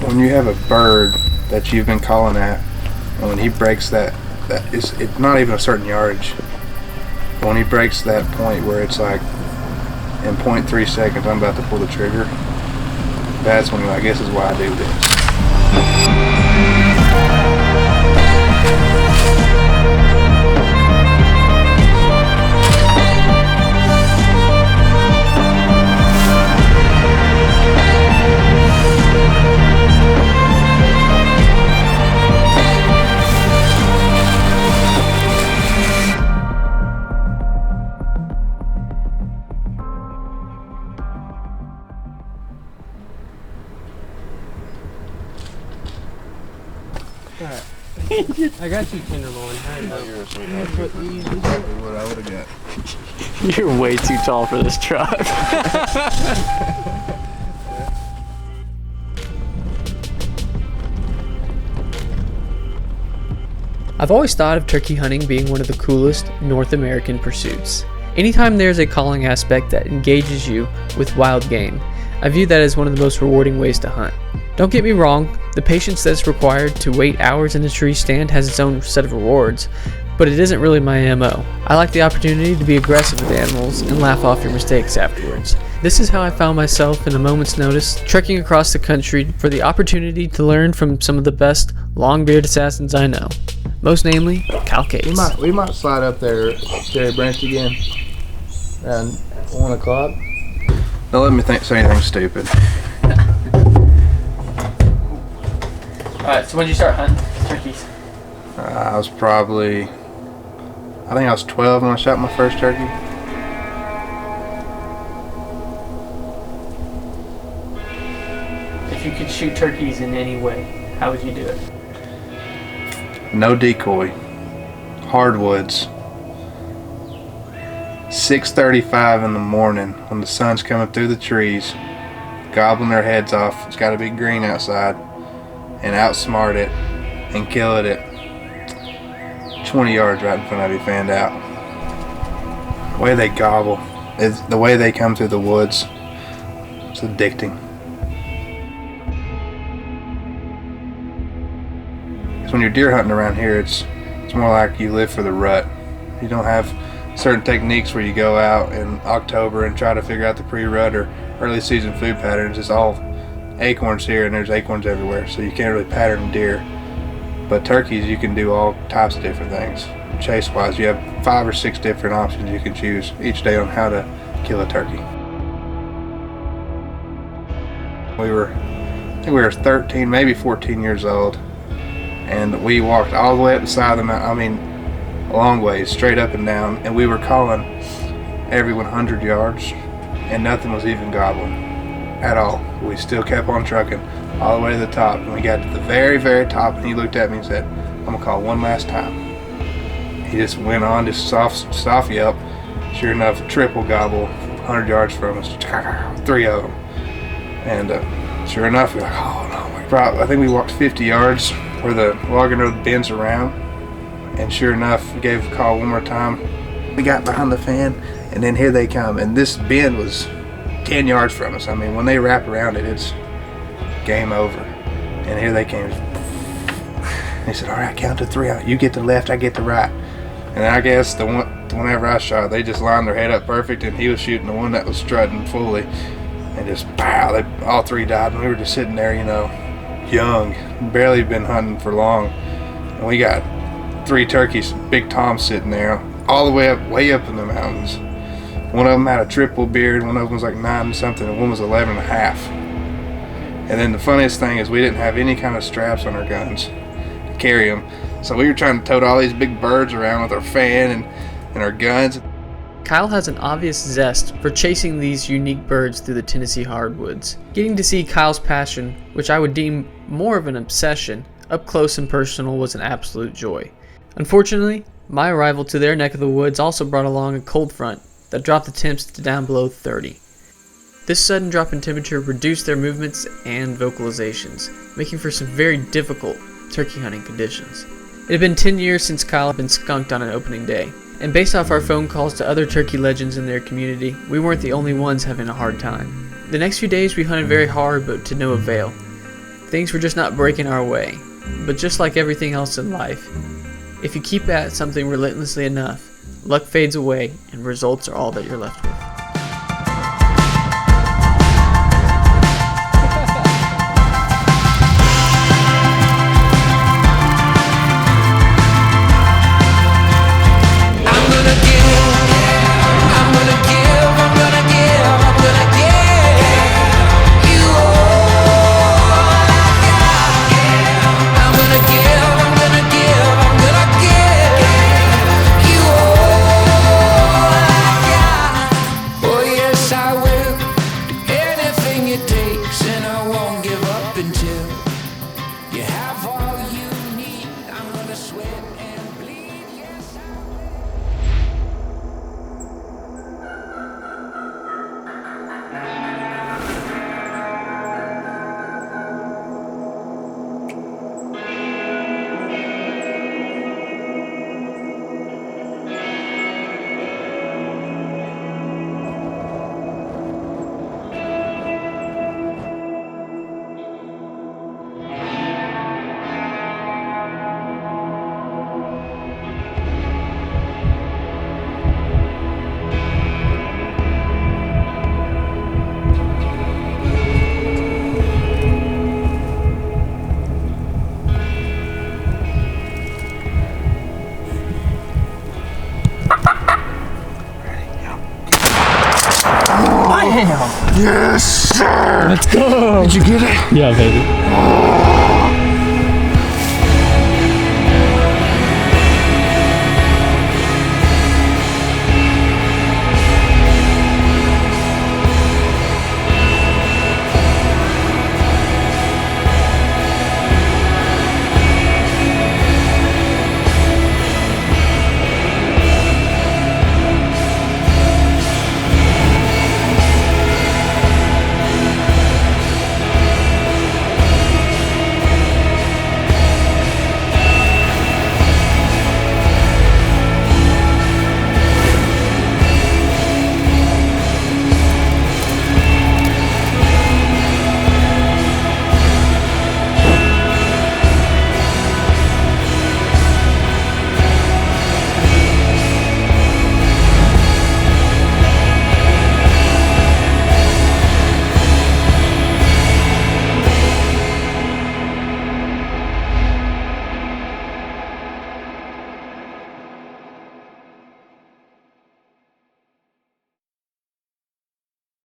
when you have a bird that you've been calling at, and when he breaks that it's not even a certain yardage. But when he breaks that point where it's like in 0.3 seconds, I'm about to pull the trigger. That's when I guess is why I do this. Alright. I got you, Tenderloin. You're a sweetheart. That's exactly what I would have got. You're way too tall for this truck. I've always thought of turkey hunting being one of the coolest North American pursuits. Anytime there's a calling aspect that engages you with wild game, I view that as one of the most rewarding ways to hunt. Don't get me wrong, the patience that's required to wait hours in a tree stand has its own set of rewards, but it isn't really my MO. I like the opportunity to be aggressive with animals and laugh off your mistakes afterwards. This is how I found myself in a moment's notice trekking across the country for the opportunity to learn from some of the best long-bearded assassins I know. Most namely, Kyle Cates. We might slide up there, Cherry Branch again, around 1 o'clock. Don't let me say anything stupid. Alright, so when did you start hunting turkeys? I think I was 12 when I shot my first turkey. If you could shoot turkeys in any way, how would you do it? No decoy. Hardwoods. 6:35 in the morning when the sun's coming through the trees, gobbling their heads off. It's got to be green outside, and outsmart it and kill it at 20 yards right in front of you, fanned out. The way they gobble, the way they come through the woods, it's addicting. Because when you're deer hunting around here, it's more like you live for the rut. You don't have certain techniques where you go out in October and try to figure out the pre-rut or early season food patterns. It's all acorns here and there's acorns everywhere, so you can't really pattern deer. But turkeys, you can do all types of different things. Chase wise, you have 5 or 6 different options you can choose each day on how to kill a turkey. I think we were 13, maybe 14 years old, and we walked all the way up the side of the mountain. I mean, a long ways, straight up and down, and we were calling every 100 yards, and nothing was even gobbling at all. We still kept on trucking all the way to the top, and we got to the very, very top, and he looked at me and said, "I'm gonna call one last time." He just went on, just soft yelp. Sure enough, triple gobble, 100 yards from us, 3 of them. And sure enough, we're like, oh no. I think we walked 50 yards where the logging road bends around, and sure enough, we gave the call one more time. We got behind the fan, and then here they come, and this bend was 10 yards from us. I mean, when they wrap around it, it's game over. And here they came. They said, "All right, count to 3. You get the left, I get the right." And I guess whenever I shot, they just lined their head up perfect, and he was shooting the one that was strutting fully, and just pow! They all 3 died, and we were just sitting there, young, barely been hunting for long, and we got 3 turkeys, Big Tom sitting there, all the way up in the mountains. One of them had a triple beard, one of them was like 9 something, and one was 11 and a half. And then the funniest thing is we didn't have any kind of straps on our guns to carry them. So we were trying to tote all these big birds around with our fan and our guns. Kyle has an obvious zest for chasing these unique birds through the Tennessee hardwoods. Getting to see Kyle's passion, which I would deem more of an obsession, up close and personal was an absolute joy. Unfortunately, my arrival to their neck of the woods also brought along a cold front that dropped the temps to down below 30. This sudden drop in temperature reduced their movements and vocalizations, making for some very difficult turkey hunting conditions. It had been 10 years since Kyle had been skunked on an opening day, and based off our phone calls to other turkey legends in their community, we weren't the only ones having a hard time. The next few days we hunted very hard, but to no avail. Things were just not breaking our way. But just like everything else in life, if you keep at something relentlessly enough, luck fades away and results are all that you're left with. Yes, sir! Let's go! Did you get it? Yeah, baby.